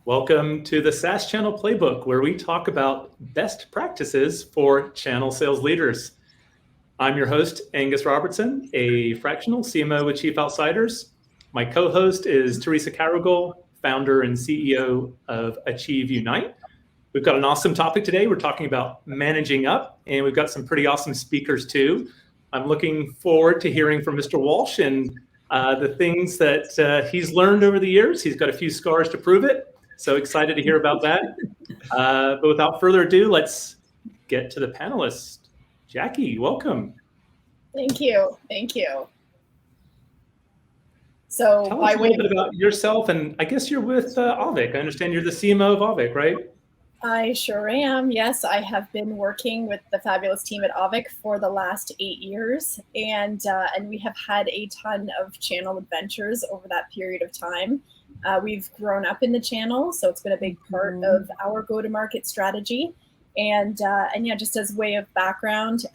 Welcome to the SaaS Channel Playbook, where we talk about best practices for channel sales leaders. I'm your host, Angus Robertson, a fractional CMO with Chief Outsiders. My co-host is Teresa Carrigal, founder and CEO of Achieve Unite. We've got an awesome topic today. We're talking about managing up, and we've got some pretty awesome speakers too. I'm looking forward to hearing from Mr. Walsh and the things that he's learned over the years. He's got a few scars to prove it. So excited to hear about that. But without further ado, let's get to the panelists. Jackie, welcome. Thank you. Thank you. So tell us a little bit about yourself, and I guess you're with Auvik. I understand you're the CMO of Auvik, right? I sure am. Yes, I have been working with the fabulous team at Auvik for the last 8 years, and we have had a ton of channel adventures over that period of time. We've grown up in the channel, so it's been a big part of our go-to-market strategy. And yeah, just as way of background,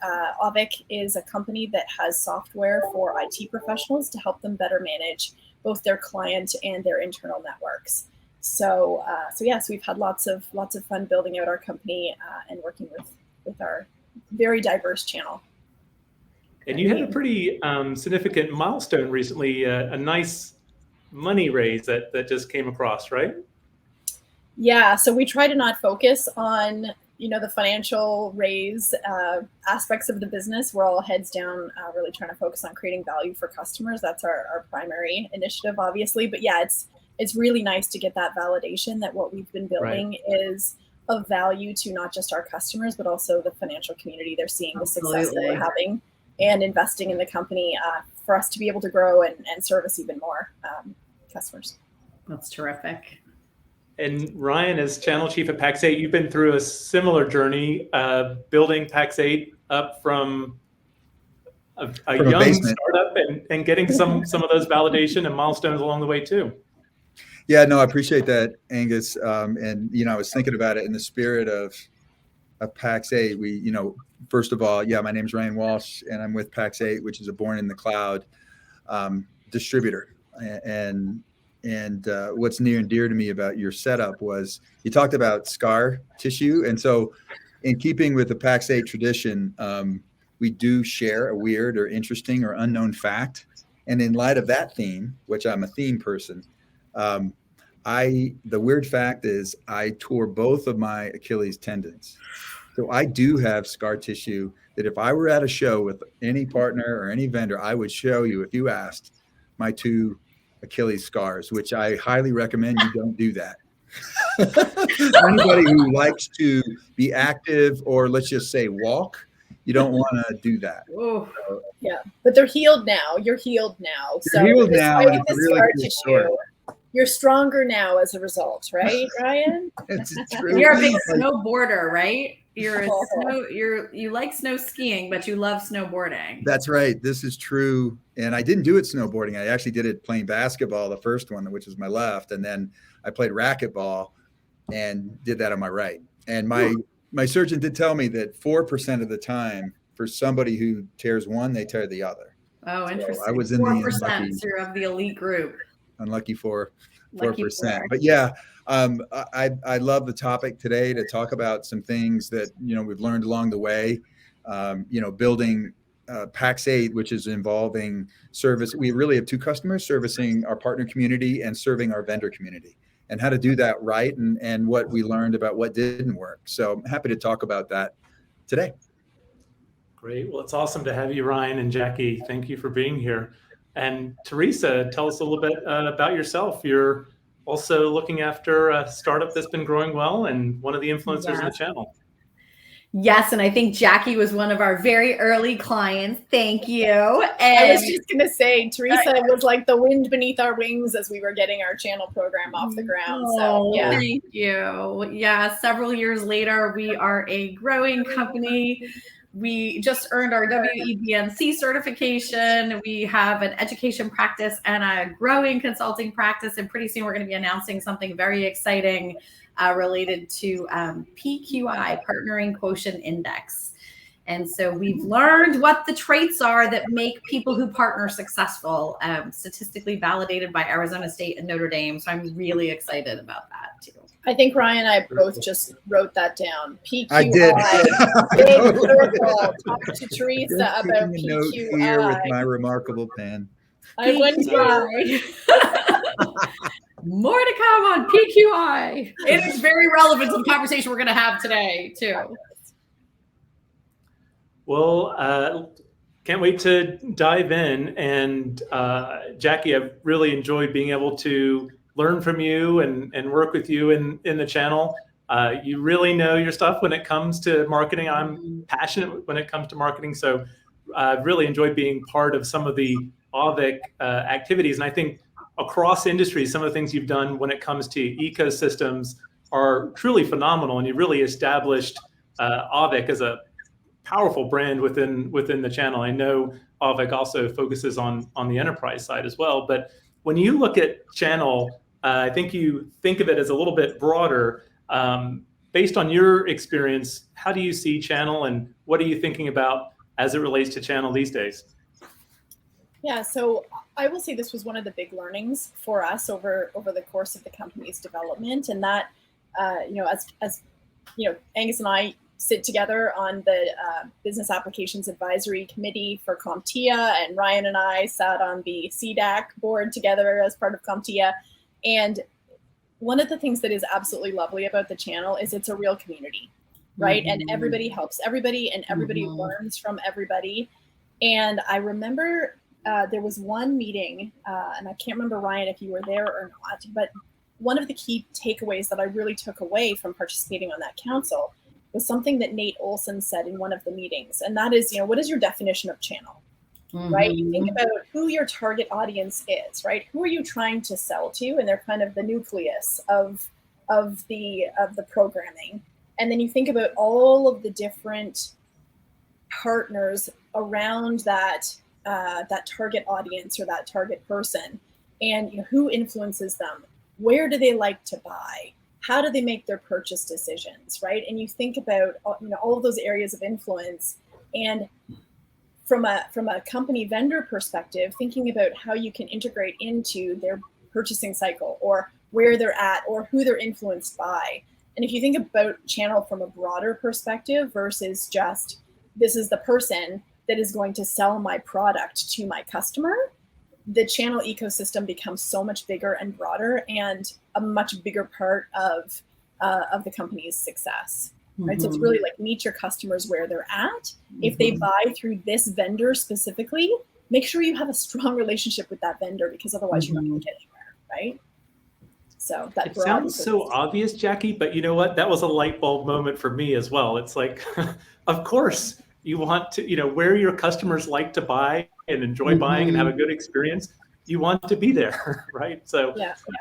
Auvik is a company that has software for IT professionals to help them better manage both their client and their internal networks. So yes, we've had lots of fun building out our company and working with our very diverse channel. And you had a pretty significant milestone recently, a nice money raise that just came across, right? Yeah, so we try to not focus on the financial raise aspects of the business. We're all heads down, really trying to focus on creating value for customers. That's our primary initiative, obviously. But yeah, it's really nice to get that validation that what we've been building is of value to not just our customers, but also the financial community. They're seeing the success that we're having and investing in the company for us to be able to grow and service even more customers. That's terrific. And Ryan, as channel chief at Pax8, you've been through a similar journey, building Pax8 up from a young startup and getting some of those validation and milestones along the way too. Yeah, no, I appreciate that, Angus. And I was thinking about it in the spirit of Pax8. We, first of all, my name's Ryan Walsh, and I'm with Pax8, which is a born in the cloud distributor. And what's near and dear to me about your setup was you talked about scar tissue. And so in keeping with the Pax8 tradition, we do share a weird or interesting or unknown fact. And in light of that theme, which I'm a theme person, the weird fact is I tore both of my Achilles tendons. So I do have scar tissue that if I were at a show with any partner or any vendor, I would show you, if you asked, my two Achilles scars, which I highly recommend you don't do that. Anybody who likes to be active, or let's just say walk, you don't want to do that. Yeah, but they're healed now. You're healed now. You're healed now. And it's really cool story. You're stronger now as a result, right, Ryan? It's true. You're a big snowboarder, right? You like snow skiing, but you love snowboarding. That's right. This is true. And I didn't do it snowboarding. I actually did it playing basketball, the first one, which is my left. And then I played racquetball and did that on my right. And my surgeon did tell me that 4% of the time for somebody who tears one, they tear the other. Oh, interesting. So I was in 4%. So you're of the elite group. Unlucky 4%. But yeah, I love the topic today to talk about some things that, we've learned along the way, building Pax8, which is involving service. We really have two customers: servicing our partner community and serving our vendor community, and how to do that right, and what we learned about what didn't work. So I'm happy to talk about that today. Great. Well, it's awesome to have you, Ryan and Jackie. Thank you for being here. And Teresa, tell us a little bit about yourself. You're also looking after a startup that's been growing well and one of the influencers in the channel. Yes, and I think Jackie was one of our very early clients. Thank you. And I was just going to say, Teresa was like the wind beneath our wings as we were getting our channel program off the ground. So yeah. Thank you. Yeah, several years later, we are a growing company. We just earned our WEBNC certification. We have an education practice and a growing consulting practice. And pretty soon we're going to be announcing something very exciting related to PQI, Partnering Quotient Index. And so we've learned what the traits are that make people who partner successful, statistically validated by Arizona State and Notre Dame. So I'm really excited about that too. I think Ryan and I both just wrote that down. PQI. I did. Big circle. Talk to Teresa Just about taking a note here with PQI. my remarkable pen. I went PQI. More to come on PQI. It is very relevant to the conversation we're going to have today too. Well, can't wait to dive in. And Jackie, I've really enjoyed being able to learn from you and work with you in the channel. You really know your stuff when it comes to marketing. I'm passionate when it comes to marketing. So I've really enjoyed being part of some of the AVIC activities. And I think across industries, some of the things you've done when it comes to ecosystems are truly phenomenal. And you really established AVIC as a powerful brand within the channel. I know AVIC also focuses on the enterprise side as well. But when you look at channel, I think you think of it as a little bit broader. Based on your experience, how do you see channel and what are you thinking about as it relates to channel these days? Yeah, so I will say this was one of the big learnings for us over the course of the company's development, and that as Angus and I sit together on the Business Applications Advisory Committee for CompTIA, and Ryan and I sat on the CDAC board together as part of CompTIA. And one of the things that is absolutely lovely about the channel is it's a real community, right? Mm-hmm. And everybody helps everybody, and everybody learns from everybody. And I remember there was one meeting, and I can't remember, Ryan, if you were there or not, but one of the key takeaways that I really took away from participating on that council was something that Nate Olson said in one of the meetings. And that is, what is your definition of channel, right? You think about who your target audience is, right? Who are you trying to sell to? And they're kind of the nucleus of the programming. And then you think about all of the different partners around that target audience or that target person, and who influences them, where do they like to buy, how do they make their purchase decisions, right? And you think about all of those areas of influence, and from a company vendor perspective, thinking about how you can integrate into their purchasing cycle, or where they're at, or who they're influenced by. And if you think about channel from a broader perspective versus just this is the person that is going to sell my product to my customer, the channel ecosystem becomes so much bigger and broader, and a much bigger part of the company's success, right? So it's really like meet your customers where they're at. If they buy through this vendor specifically, make sure you have a strong relationship with that vendor, because otherwise you're not going to get anywhere, right? So that it sounds so obvious, Jackie, but you know what? That was a light bulb moment for me as well. It's like, of course, you want to, where your customers like to buy and enjoy buying and have a good experience, you want to be there, right? So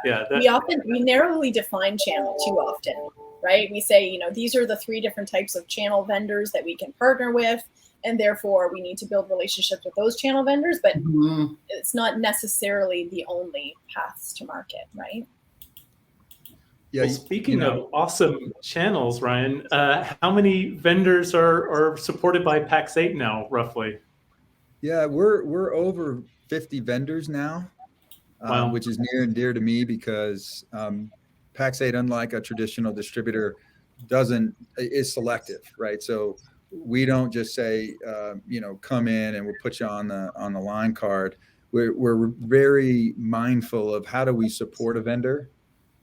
we narrowly define channel too often, right? We say, these are the 3 different types of channel vendors that we can partner with, and therefore we need to build relationships with those channel vendors, but it's not necessarily the only paths to market, right? Yeah. Well, speaking of awesome channels, Ryan, how many vendors are supported by Pax8 now, roughly? Yeah, we're over 50 vendors now, wow. Which is near and dear to me, because Pax8, unlike a traditional distributor, is selective, right? So we don't just say, come in and we'll put you on the line card. We're very mindful of how do we support a vendor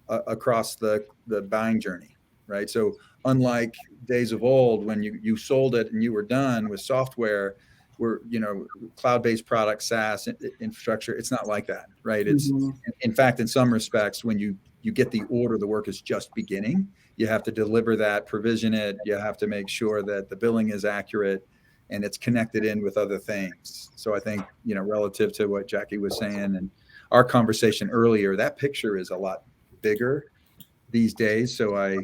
across the buying journey, right? So unlike days of old when you sold it and you were done with software, we're cloud-based product, SaaS infrastructure, it's not like that, right? It's in fact, in some respects, when you get the order, the work is just beginning. You have to deliver that, provision it, you have to make sure that the billing is accurate and it's connected in with other things. So I think, relative to what Jackie was saying and our conversation earlier, that picture is a lot bigger these days. So I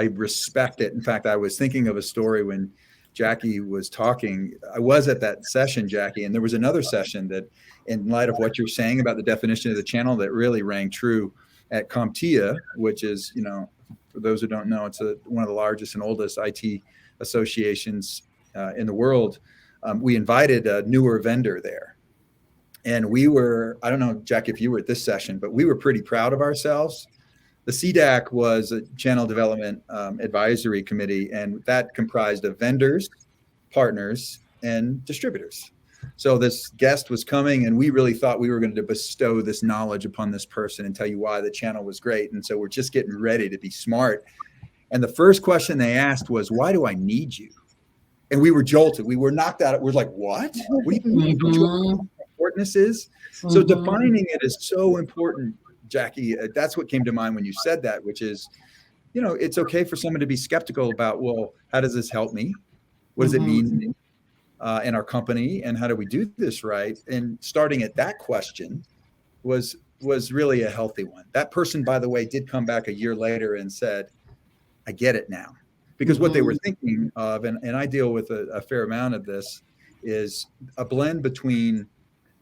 respect it. In fact, I was thinking of a story when Jackie was talking. I was at that session, Jackie, and there was another session that, in light of what you're saying about the definition of the channel, that really rang true at CompTIA, which is, for those who don't know, it's one of the largest and oldest IT associations in the world, we invited a newer vendor there. And we were, I don't know, Jack, if you were at this session, but we were pretty proud of ourselves. The CDAC was a Channel Development Advisory Committee, and that comprised of vendors, partners, and distributors. So this guest was coming, and we really thought we were going to bestow this knowledge upon this person and tell you why the channel was great. And so we're just getting ready to be smart. And the first question they asked was, why do I need you? And we were jolted. We were knocked out. We're like, what? What do you mean? How important this is? So defining it is so important, Jackie. That's what came to mind when you said that, which is, you know, it's okay for someone to be skeptical about, well, how does this help me? What does it mean to me, in our company? And how do we do this right? And starting at that question was really a healthy one. That person, by the way, did come back a year later and said, I get it now. Because what they were thinking of, and I deal with a fair amount of this, is a blend between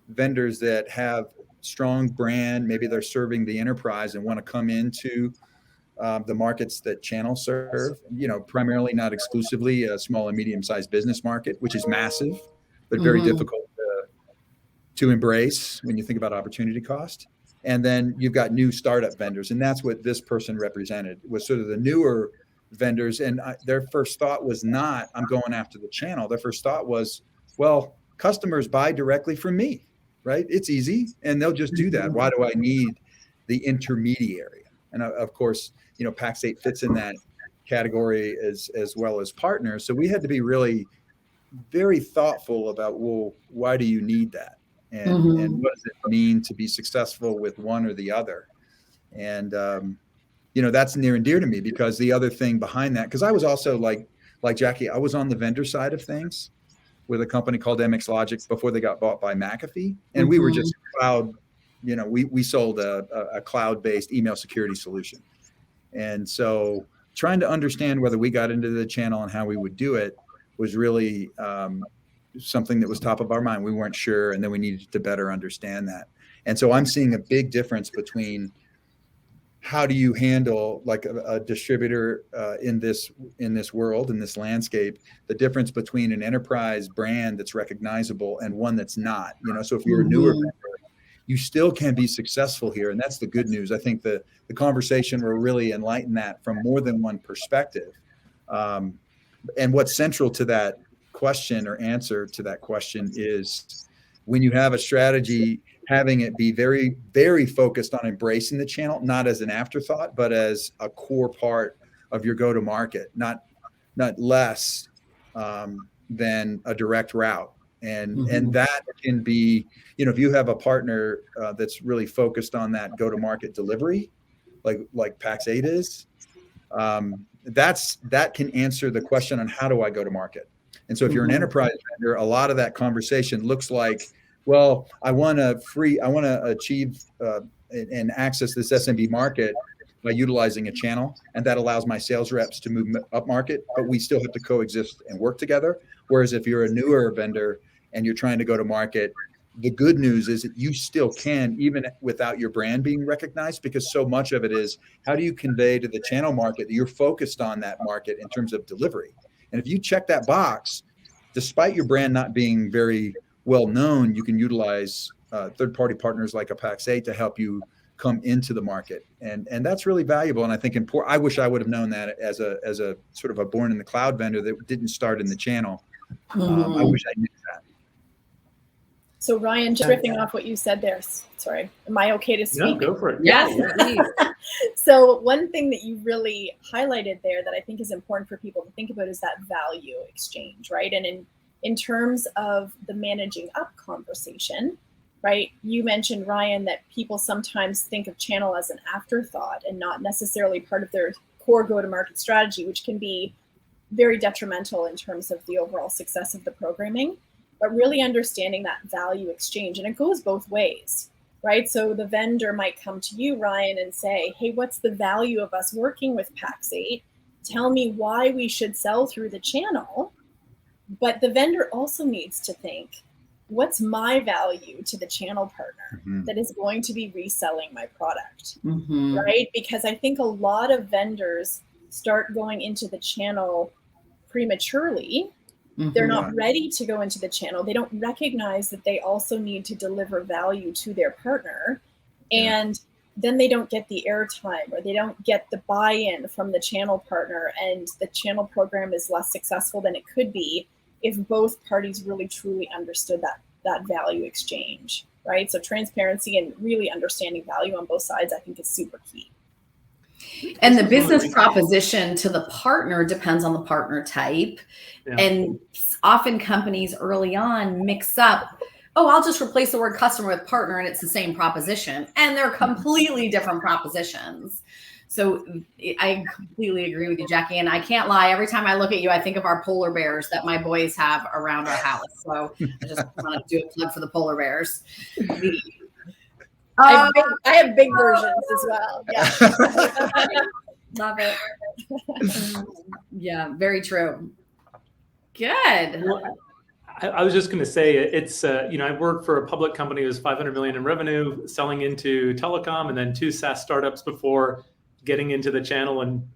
vendors that have strong brand, maybe they're serving the enterprise and want to come into the markets that channel serve, you know, primarily, not exclusively, a small and medium-sized business market, which is massive, but very difficult to embrace when you think about opportunity cost. And then you've got new startup vendors, and that's what this person represented, was sort of the newer vendors. And their first thought was not, I'm going after the channel. Their first thought was, well, customers buy directly from me, right? It's easy, and they'll just do that. Why do I need the intermediary? And of course, you know, Pax8 fits in that category as well as partners. So we had to be really very thoughtful about, well, why do you need that? And what does it mean to be successful with one or the other? And, you know, that's near and dear to me, because the other thing behind that, because I was also like Jackie, I was on the vendor side of things with a company called MX Logic before they got bought by McAfee. And we were just cloud, you know, we sold a cloud-based email security solution. And so trying to understand whether we got into the channel and how we would do it was really something that was top of our mind. We weren't sure, and then we needed to better understand that. And so I'm seeing a big difference between how do you handle like a distributor in this world, in this landscape, the difference between an enterprise brand that's recognizable and one that's not, you know. So if you're a newer vendor, you still can be successful here. And that's the good news. I think the conversation will really enlighten that from more than one perspective. And what's central to that question, or answer to that question, is when you have a strategy, having it be very, very focused on embracing the channel, not as an afterthought, but as a core part of your go-to-market, not less than a direct route. And that can be, you know, if you have a partner that's really focused on that go-to-market delivery, like Pax8 is, that can answer the question on how do I go to market. And so if you're an enterprise vendor, a lot of that conversation looks like, well, I want to achieve and access this SMB market by utilizing a channel, and that allows my sales reps to move up market, but we still have to coexist and work together. Whereas if you're a newer vendor and you're trying to go to market, the good news is that you still can, even without your brand being recognized, because so much of it is, how do you convey to the channel market that you're focused on that market in terms of delivery? And if you check that box, despite your brand not being very well known, you can utilize third-party partners like a Pax8 to help you come into the market, and that's really valuable. And I think important. I wish I would have known that as a sort of a born in the cloud vendor that didn't start in the channel. I wish I knew that. So Ryan, just riffing off what you said there. Sorry, am I okay to speak? No, go for it. Yes, please. So one thing that you really highlighted there that I think is important for people to think about is that value exchange, right? And in terms of the managing up conversation, right? You mentioned, Ryan, that people sometimes think of channel as an afterthought and not necessarily part of their core go-to-market strategy, which can be very detrimental in terms of the overall success of the programming, but really understanding that value exchange. And it goes both ways, right? So the vendor might come to you, Ryan, and say, hey, what's the value of us working with Pax8? Tell me why we should sell through the channel. But the vendor also needs to think, what's my value to the channel partner that is going to be reselling my product, right? Because I think a lot of vendors start going into the channel prematurely. They're not ready to go into the channel. They don't recognize that they also need to deliver value to their partner. And then they don't get the airtime, or they don't get the buy-in from the channel partner, and the channel program is less successful than it could be if both parties really truly understood that value exchange, right? So transparency and really understanding value on both sides, I think, is super key. And the business proposition to the partner depends on the partner type. And often companies early on mix up, oh, I'll just replace the word customer with partner and it's the same proposition. And they're completely different propositions. So I completely agree with you, Jackie. And I can't lie, every time I look at you, I think of our polar bears that my boys have around our house. So I just want to do a plug for the polar bears. I have big versions as well. Yeah. Love it. Yeah, very true. Good. Well, I was just going to say it's, I worked for a public company that was 500 million in revenue, selling into telecom, and then 2 SaaS startups before getting into the channel and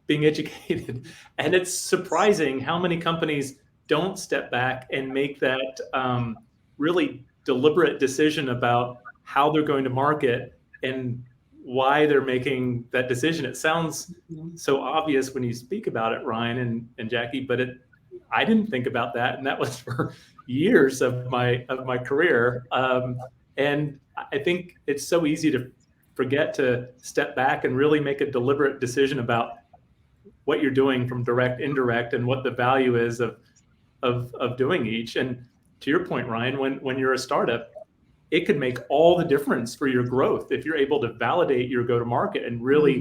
being educated. And it's surprising how many companies don't step back and make that really deliberate decision about how they're going to market and why they're making that decision. It sounds so obvious when you speak about it, Ryan and Jackie, but I didn't think about that, and that was for years of my career. And I think it's so easy to forget to step back and really make a deliberate decision about what you're doing from direct, indirect, and what the value is of doing each. And to your point, Ryan, when you're a startup, it could make all the difference for your growth if you're able to validate your go-to-market and really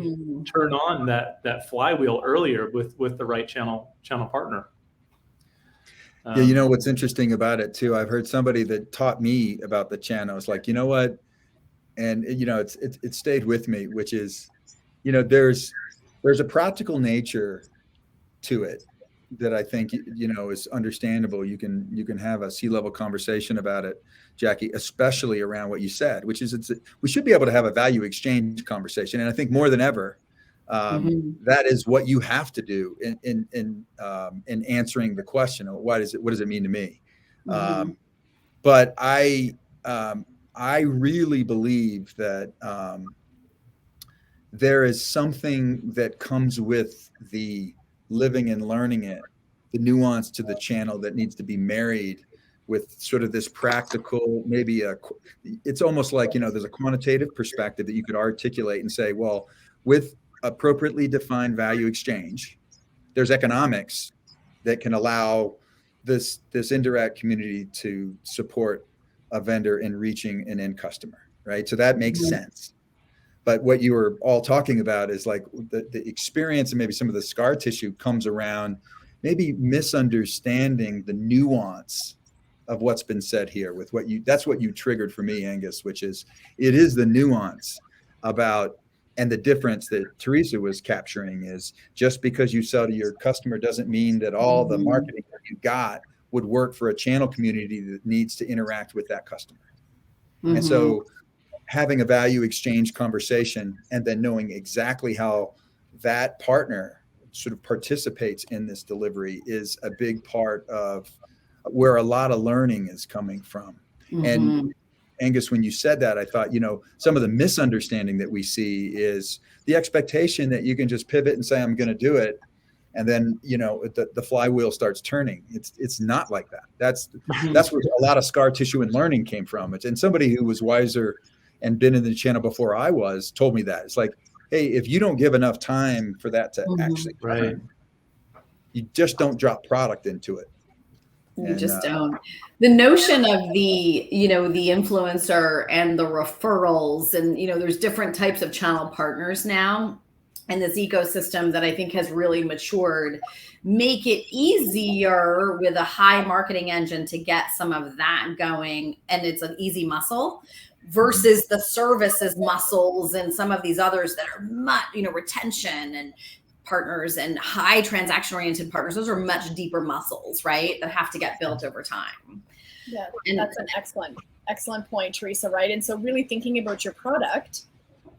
turn on that flywheel earlier with the right channel partner. Yeah, you know what's interesting about it too? I've heard somebody that taught me about the channel. It's like, you know what? And it stayed with me, which is, there's a practical nature to it that I think is understandable. You can have a C-level conversation about it, Jackie, especially around what you said, which is we should be able to have a value exchange conversation. And I think more than ever, that is what you have to do in answering the question of what does it mean to me? But I really believe that there is something that comes with the living and learning it, the nuance to the channel that needs to be married with sort of this practical, it's almost like, there's a quantitative perspective that you could articulate and say, well, with appropriately defined value exchange, there's economics that can allow this indirect community to support a vendor in reaching an end customer, right? So that makes sense. But what you were all talking about is like the experience and maybe some of the scar tissue comes around maybe misunderstanding the nuance of what's been said here with that's what you triggered for me, Angus, which is, it is the nuance about, and the difference that Teresa was capturing is just because you sell to your customer doesn't mean that all the marketing that you got would work for a channel community that needs to interact with that customer. And so having a value exchange conversation and then knowing exactly how that partner sort of participates in this delivery is a big part of where a lot of learning is coming from. And Angus, when you said that, I thought, some of the misunderstanding that we see is the expectation that you can just pivot and say, I'm going to do it. And then, the flywheel starts turning. It's not like that. That's where a lot of scar tissue and learning came from. And somebody who was wiser and been in the channel before I was told me that. It's like, hey, if you don't give enough time for that to actually turn, you just don't drop product into it. You just don't. The notion of the influencer and the referrals and, there's different types of channel partners now. And this ecosystem that I think has really matured, make it easier with a high marketing engine to get some of that going. And it's an easy muscle versus the services muscles and some of these others that are much, retention and partners and high transaction oriented partners. Those are much deeper muscles, right? That have to get built over time. Yeah, that's an excellent point, Teresa, right? And so really thinking about your product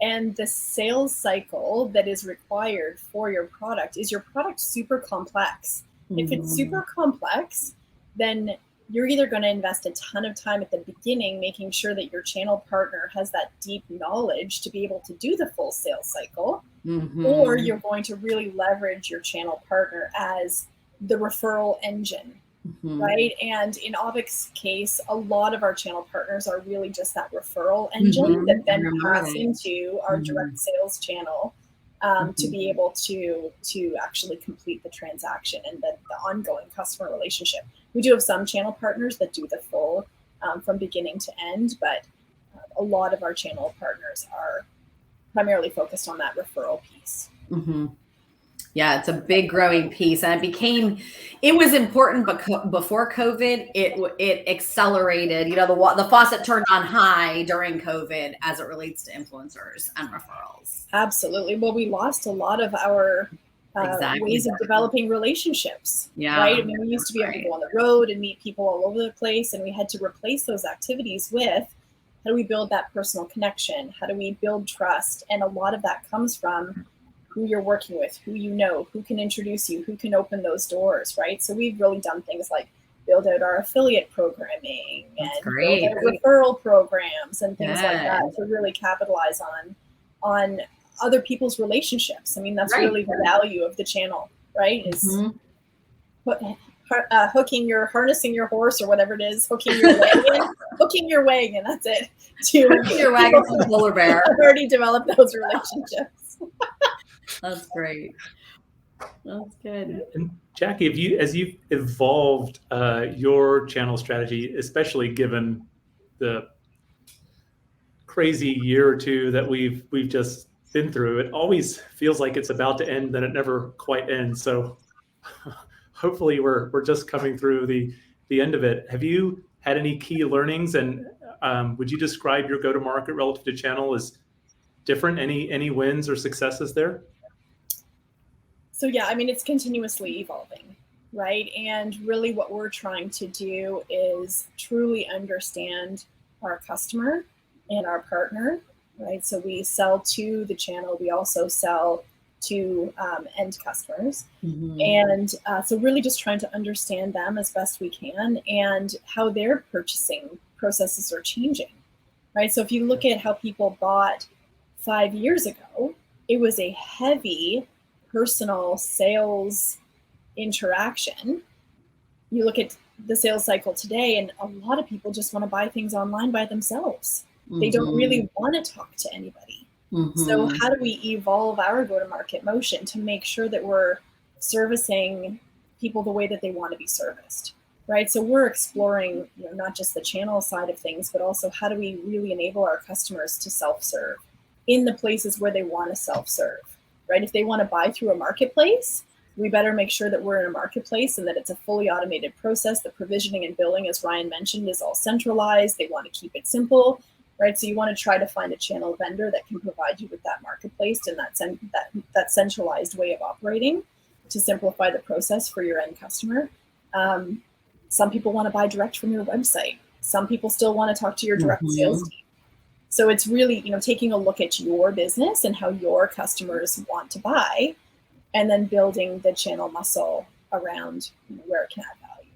and the sales cycle that is required for your product. Is your product super complex? If it's super complex, then you're either going to invest a ton of time at the beginning, making sure that your channel partner has that deep knowledge to be able to do the full sales cycle, or you're going to really leverage your channel partner as the referral engine, right? And in Avic's case, a lot of our channel partners are really just that referral engine that then pass into our direct sales channel to be able to actually complete the transaction and the ongoing customer relationship. We do have some channel partners that do the full from beginning to end, but a lot of our channel partners are primarily focused on that referral piece. Yeah, it's a big growing piece, and it was important, but before COVID, it accelerated. You know, the faucet turned on high during COVID as it relates to influencers and referrals. Absolutely. Well, we lost a lot of our ways of developing relationships. Right. I mean, we used to be able to go on the road and meet people all over the place, and we had to replace those activities with how do we build that personal connection? How do we build trust? And a lot of that comes from who you're working with, who you know, who can introduce you, who can open those doors, right? So we've really done things like build out our affiliate programming and build out referral programs and things like that to really capitalize on other people's relationships. I mean, that's really the value of the channel, right? Is harnessing your horse or whatever it is, hooking your wagon, that's it. Hooking your wagon to the polar bear. I've already developed those relationships. That's great. That's good. And Jackie, as you've evolved your channel strategy, especially given the crazy year or two that we've just been through, it always feels like it's about to end, then it never quite ends. So hopefully we're just coming through the end of it. Have you had any key learnings, and would you describe your go-to-market relative to channel as different? Any wins or successes there? So yeah, I mean, it's continuously evolving, right? And really what we're trying to do is truly understand our customer and our partner, right? So we sell to the channel. We also sell to end customers. And so really just trying to understand them as best we can and how their purchasing processes are changing, right? So if you look at how people bought 5 years ago, it was a heavy personal sales interaction. You look at the sales cycle today, and a lot of people just want to buy things online by themselves. They don't really want to talk to anybody. So how do we evolve our go-to-market motion to make sure that we're servicing people the way that they want to be serviced, right? So we're exploring, not just the channel side of things, but also how do we really enable our customers to self-serve in the places where they want to self-serve, right? If they want to buy through a marketplace, we better make sure that we're in a marketplace and that it's a fully automated process. The provisioning and billing, as Ryan mentioned, is all centralized. They want to keep it simple, right? So you want to try to find a channel vendor that can provide you with that marketplace and that centralized way of operating to simplify the process for your end customer. Some people want to buy direct from your website. Some people still want to talk to your direct sales team. So it's really, taking a look at your business and how your customers want to buy, and then building the channel muscle around where it can add value.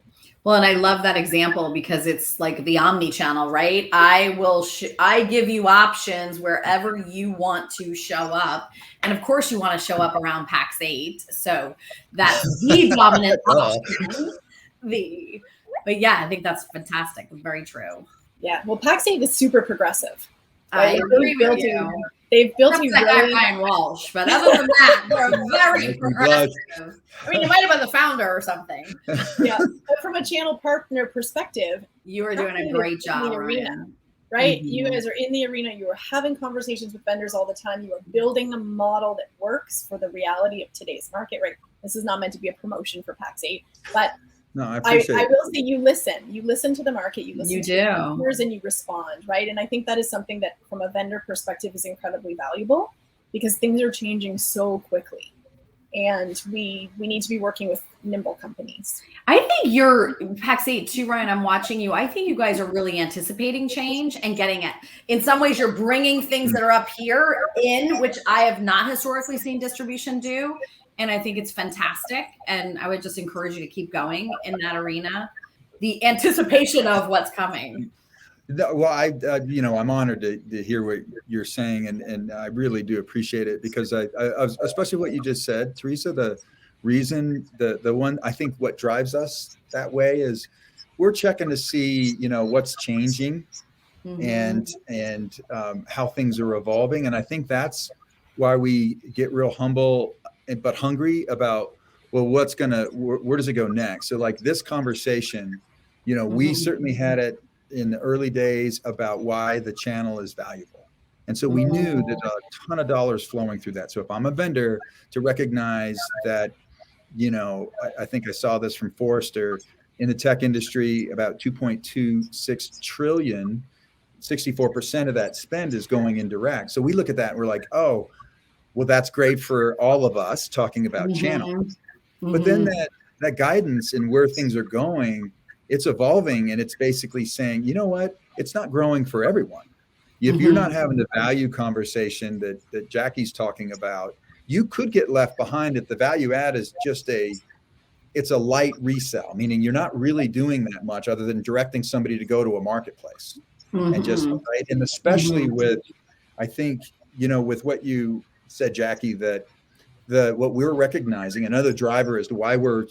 Well, and I love that example because it's like the omni-channel, right? I give you options wherever you want to show up. And of course you want to show up around PAX 8. So that's the dominant option. But yeah, I think that's fantastic. Very true. Yeah. Well, PAX 8 is super progressive. I agree with you. They've built a really Ryan Walsh, but other than that, they're very progressive. I mean, you might have been the founder or something. Yeah, but from a channel partner perspective, you are doing a great job, Ryan. Right? You guys are in the arena. You are having conversations with vendors all the time. You are building a model that works for the reality of today's market. Right? This is not meant to be a promotion for PAX 8, but no, I appreciate I will say you listen to the market, you listen to the customers, and you respond, right? And I think that is something that from a vendor perspective is incredibly valuable because things are changing so quickly. And we need to be working with nimble companies. I think you're PAX 8 too, Ryan. I'm watching you. I think you guys are really anticipating change and getting it. In some ways, you're bringing things that are up here in, which I have not historically seen distribution do, And I think it's fantastic. And I would just encourage you to keep going in that arena. The anticipation of what's coming. Well, I'm honored to hear what you're saying, and I really do appreciate it, because I especially what you just said, Teresa. The reason, the one I think what drives us that way is we're checking to see, what's changing, and how things are evolving, and I think that's why we get real humble but hungry about, well, where does it go next? So like this conversation, we certainly had it in the early days about why the channel is valuable. And so we knew that a ton of dollars flowing through that. So if I'm a vendor, to recognize that, I think I saw this from Forrester, in the tech industry, about 2.26 trillion, 64% of that spend is going indirect. So we look at that and we're like, oh, well, that's great for all of us talking about channel. But then that guidance and where things are going, it's evolving, and it's basically saying, you know what, it's not growing for everyone. If you're not having the value conversation that Jackie's talking about, you could get left behind if the value add is just it's a light resell, meaning you're not really doing that much other than directing somebody to go to a marketplace. And just, right. And especially with, I think, with what you said, Jackie, that what we're recognizing, another driver as to why we're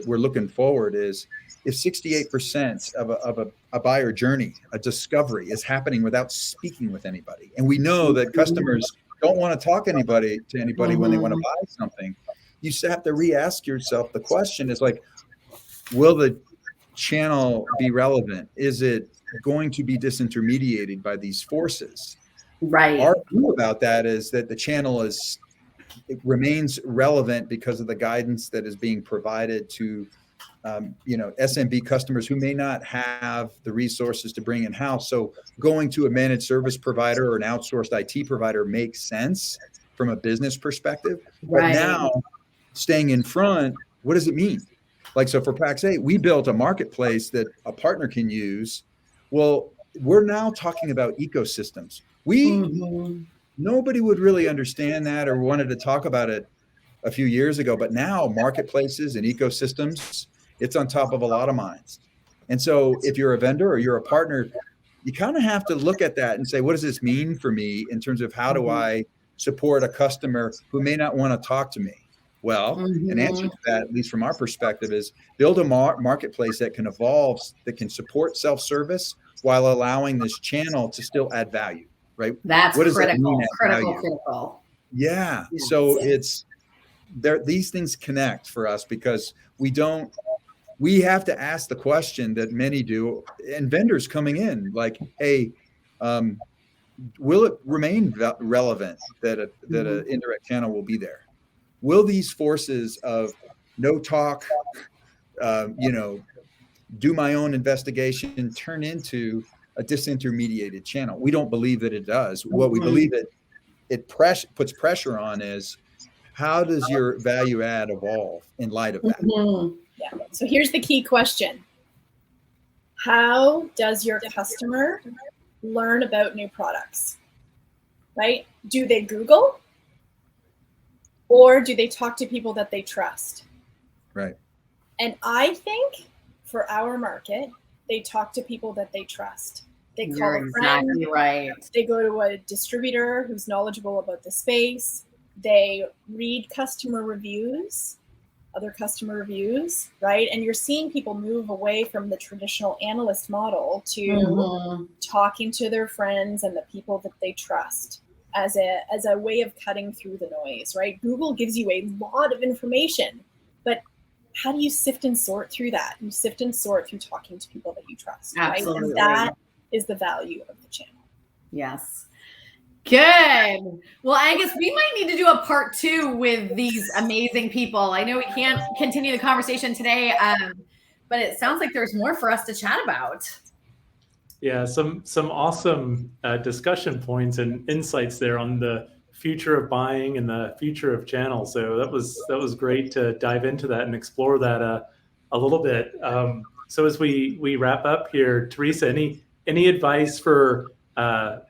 looking forward, is if 68% of a buyer journey, a discovery, is happening without speaking with anybody, and we know that customers don't want to talk to anybody when they want to buy something, you have to re-ask yourself the question is like, will the channel be relevant? Is it going to be disintermediated by these forces? Right. Our view about that is that the channel it remains relevant because of the guidance that is being provided to SMB customers who may not have the resources to bring in-house. So going to a managed service provider or an outsourced IT provider makes sense from a business perspective. But now staying in front, what does it mean? Like, so for Pax8, we built a marketplace that a partner can use. Well, we're now talking about ecosystems. Nobody would really understand that or wanted to talk about it a few years ago, but now marketplaces and ecosystems, it's on top of a lot of minds. And so if you're a vendor or you're a partner, you kind of have to look at that and say, what does this mean for me in terms of how do I support a customer who may not want to talk to me? Well, an answer to that, at least from our perspective, is build a marketplace that can evolve, that can support self-service while allowing this channel to still add value, right? That's what does critical, that mean, critical. Yeah. So it's there, these things connect for us because we have to ask the question that many do, and vendors coming in like, hey, will it remain relevant that an indirect channel will be there? Will these forces of no talk, do my own investigation turn into a disintermediated channel? We don't believe that it does. What we believe it puts pressure on is, how does your value add evolve in light of that? Yeah. So here's the key question. How does your customer learn about new products, right? Do they Google? Or do they talk to people that they trust? Right. And I think for our market, they talk to people that they trust. They call a friend. Exactly right. They go to a distributor who's knowledgeable about the space. They read customer reviews, other customer reviews, right? And you're seeing people move away from the traditional analyst model to talking to their friends and the people that they trust as a way of cutting through the noise, right? Google gives you a lot of information, but how do you sift and sort through that? You sift and sort through talking to people that you trust, Absolutely. Right? And that is the value of the channel. Yes. Good. Well, Angus, we might need to do a part 2 with these amazing people. I know we can't continue the conversation today, but it sounds like there's more for us to chat about. Yeah, some awesome discussion points and insights there on the future of buying and the future of channels. So that was great to dive into that and explore that a little bit. So as we wrap up here, Teresa, any advice for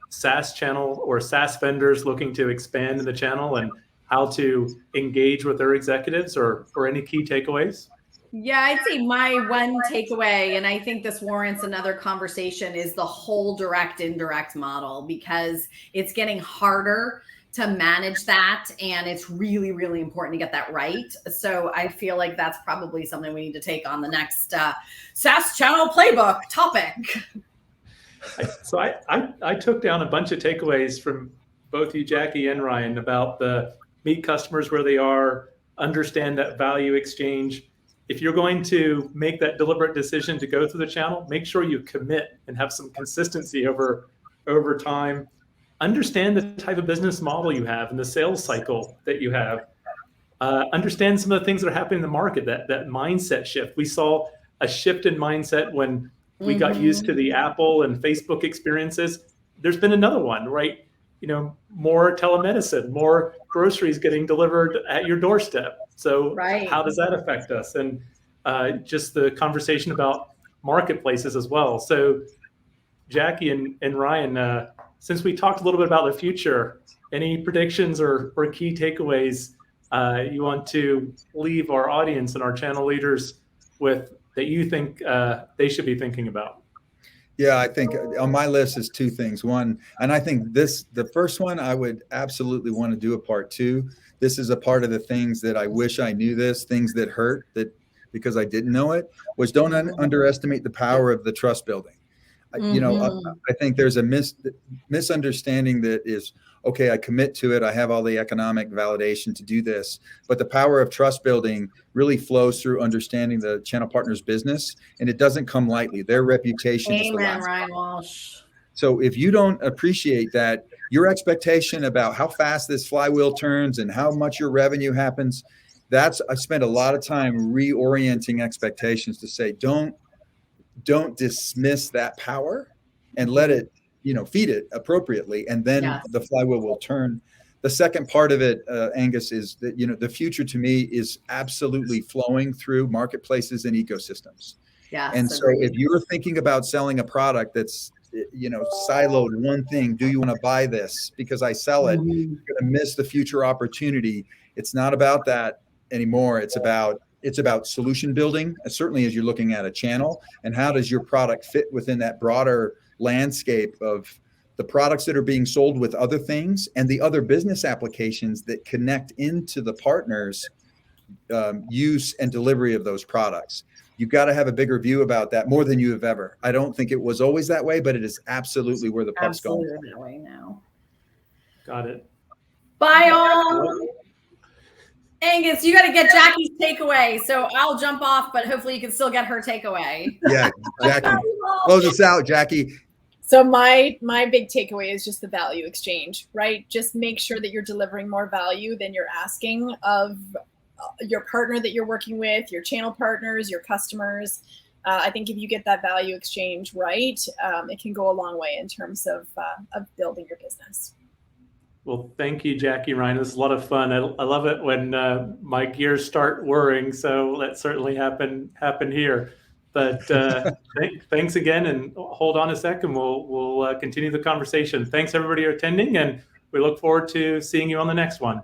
SaaS channel or SaaS vendors looking to expand in the channel, and how to engage with their executives, or any key takeaways? Yeah, I'd say my one takeaway, and I think this warrants another conversation, is the whole direct indirect model, because it's getting harder to manage that. And it's really, really important to get that right. So I feel like that's probably something we need to take on the next SaaS channel playbook topic. So I took down a bunch of takeaways from both you, Jackie, and Ryan, about the meet customers where they are, understand that value exchange. If you're going to make that deliberate decision to go through the channel, make sure you commit and have some consistency over time. Understand the type of business model you have and the sales cycle that you have. Understand some of the things that are happening in the market, that mindset shift. We saw a shift in mindset when we got used to the Apple and Facebook experiences. There's been another one, right? More telemedicine, more groceries getting delivered at your doorstep. So how does that affect us? And just the conversation about marketplaces as well. So Jackie and Ryan, since we talked a little bit about the future, any predictions or key takeaways you want to leave our audience and our channel leaders with that you think they should be thinking about? Yeah, I think on my list is two things. One, and I think the first one, I would absolutely want to do a part two. This is a part of the things that I wish I knew things that hurt because I didn't know it, was don't underestimate the power of the trust building. I think there's a misunderstanding that is, okay, I commit to it. I have all the economic validation to do this, but the power of trust building really flows through understanding the channel partner's business, and it doesn't come lightly. Their reputation is the last. Ryan Walsh. So if you don't appreciate that, your expectation about how fast this flywheel turns and how much your revenue happens, I spend a lot of time reorienting expectations to say, don't dismiss that power and let it, feed it appropriately. And then the flywheel will turn. The second part of it, Angus, is that, the future to me is absolutely flowing through marketplaces and ecosystems. Yeah. And so if you're thinking about selling a product that's, siloed one thing, do you want to buy this because I sell it? You're going to miss the future opportunity. It's not about that anymore. It's about solution building, certainly as you're looking at a channel, and how does your product fit within that broader landscape of the products that are being sold with other things and the other business applications that connect into the partner's use and delivery of those products. You've got to have a bigger view about that, more than you have ever. I don't think it was always that way, but it is absolutely where the puck's going. Absolutely that way now. Got it. Bye all. Angus, you got to get Jackie's takeaway. So I'll jump off, but hopefully you can still get her takeaway. Yeah, Jackie. Close us out, Jackie. So my big takeaway is just the value exchange, right? Just make sure that you're delivering more value than you're asking of your partner that you're working with, your channel partners, your customers. I think if you get that value exchange right, it can go a long way in terms of building your business. Well, thank you, Jackie, Ryan. This is a lot of fun. I love it when my gears start whirring. So that certainly happened here. But thanks again, and hold on a sec, and we'll continue the conversation. Thanks everybody for attending, and we look forward to seeing you on the next one.